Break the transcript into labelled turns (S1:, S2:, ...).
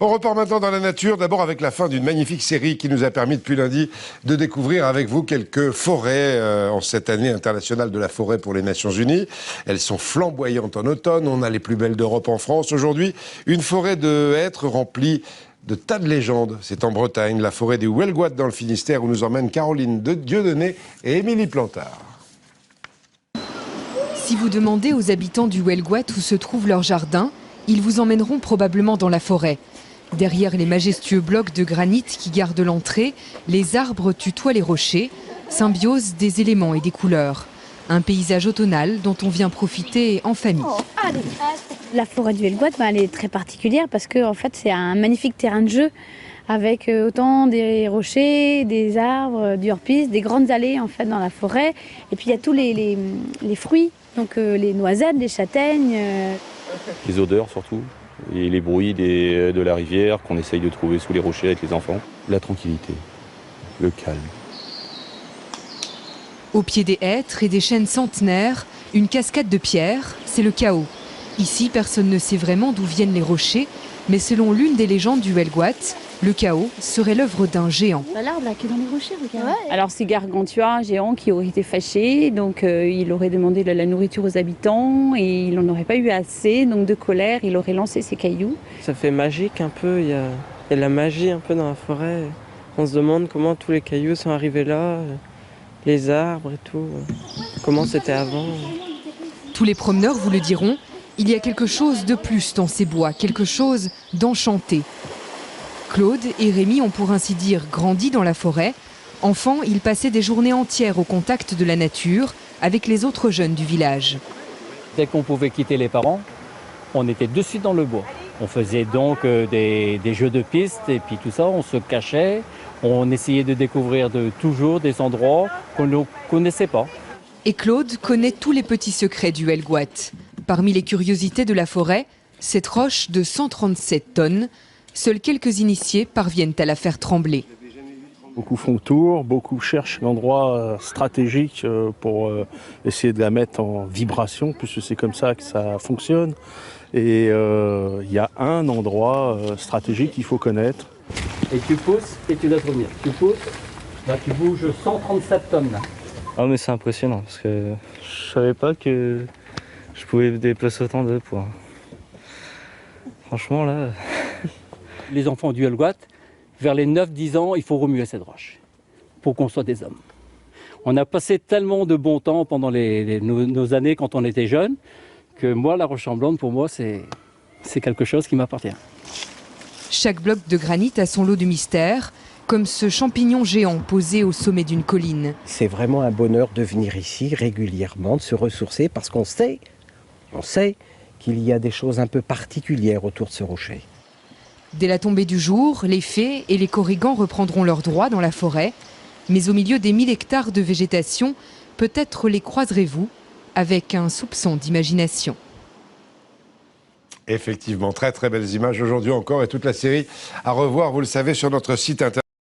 S1: On repart maintenant dans la nature, d'abord avec la fin d'une magnifique série qui nous a permis depuis lundi de découvrir avec vous quelques forêts en cette année internationale de la forêt pour les Nations Unies. Elles sont flamboyantes en automne, on a les plus belles d'Europe en France. Aujourd'hui, une forêt de hêtres remplie de tas de légendes. C'est en Bretagne, la forêt du Huelgoat dans le Finistère où nous emmènent Caroline Dieudonné et Émilie Plantard.
S2: Si vous demandez aux habitants du Huelgoat où se trouve leur jardin, ils vous emmèneront probablement dans la forêt. Derrière les majestueux blocs de granit qui gardent l'entrée, les arbres tutoient les rochers, symbiose des éléments et des couleurs. Un paysage automnal dont on vient profiter en famille.
S3: La forêt du Huelgoat, elle est très particulière parce que en fait, c'est un magnifique terrain de jeu avec autant des rochers, des arbres, du hors-piste, des grandes allées en fait dans la forêt. Et puis il y a tous les fruits, donc les noisettes, les châtaignes.
S4: Les odeurs surtout, et les bruits de la rivière qu'on essaye de trouver sous les rochers avec les enfants. La tranquillité, le calme.
S2: Au pied des hêtres et des chênes centenaires, une cascade de pierres, c'est le chaos. Ici, personne ne sait vraiment d'où viennent les rochers, mais selon l'une des légendes du Huelgoat, le chaos serait l'œuvre d'un géant.
S3: L'arbre là qui est dans les rochers, regarde.
S5: Ouais. Alors c'est Gargantua, un géant qui aurait été fâché, donc il aurait demandé la nourriture aux habitants et il n'en aurait pas eu assez, donc de colère, il aurait lancé ses cailloux.
S6: Ça fait magique un peu, il y a de la magie un peu dans la forêt. On se demande comment tous les cailloux sont arrivés là, les arbres et tout, comment c'était avant.
S2: Tous les promeneurs vous le diront, il y a quelque chose de plus dans ces bois, quelque chose d'enchanté. Claude et Rémi ont pour ainsi dire grandi dans la forêt. Enfants, ils passaient des journées entières au contact de la nature avec les autres jeunes du village.
S7: Dès qu'on pouvait quitter les parents, on était de suite dans le bois. On faisait donc des jeux de piste et puis tout ça, on se cachait. On essayait de découvrir toujours des endroits qu'on ne connaissait pas.
S2: Et Claude connaît tous les petits secrets du Huelgoat. Parmi les curiosités de la forêt, cette roche de 137 tonnes, seuls quelques initiés parviennent à la faire trembler.
S8: Beaucoup font le tour, beaucoup cherchent l'endroit stratégique pour essayer de la mettre en vibration, puisque c'est comme ça que ça fonctionne. Et il y a un endroit stratégique qu'il faut connaître.
S7: Et tu pousses et tu laisses revenir. Tu pousses, là tu bouges 137 tonnes. Là.
S6: Ah mais c'est impressionnant parce que je savais pas que je pouvais déplacer autant de poids. Franchement là...
S7: Les enfants du Huelgoat, vers les 9-10 ans, il faut remuer cette roche pour qu'on soit des hommes. On a passé tellement de bon temps pendant nos années quand on était jeunes que moi, la roche tremblante, pour moi, c'est quelque chose qui m'appartient.
S2: Chaque bloc de granit a son lot de mystère, comme ce champignon géant posé au sommet d'une colline.
S9: C'est vraiment un bonheur de venir ici régulièrement, de se ressourcer, parce qu'on sait qu'il y a des choses un peu particulières autour de ce rocher.
S2: Dès la tombée du jour, les fées et les corrigans reprendront leurs droits dans la forêt. Mais au milieu des 1000 hectares de végétation, peut-être les croiserez-vous avec un soupçon d'imagination.
S1: Effectivement, très très belles images aujourd'hui encore et toute la série à revoir, vous le savez, sur notre site internet.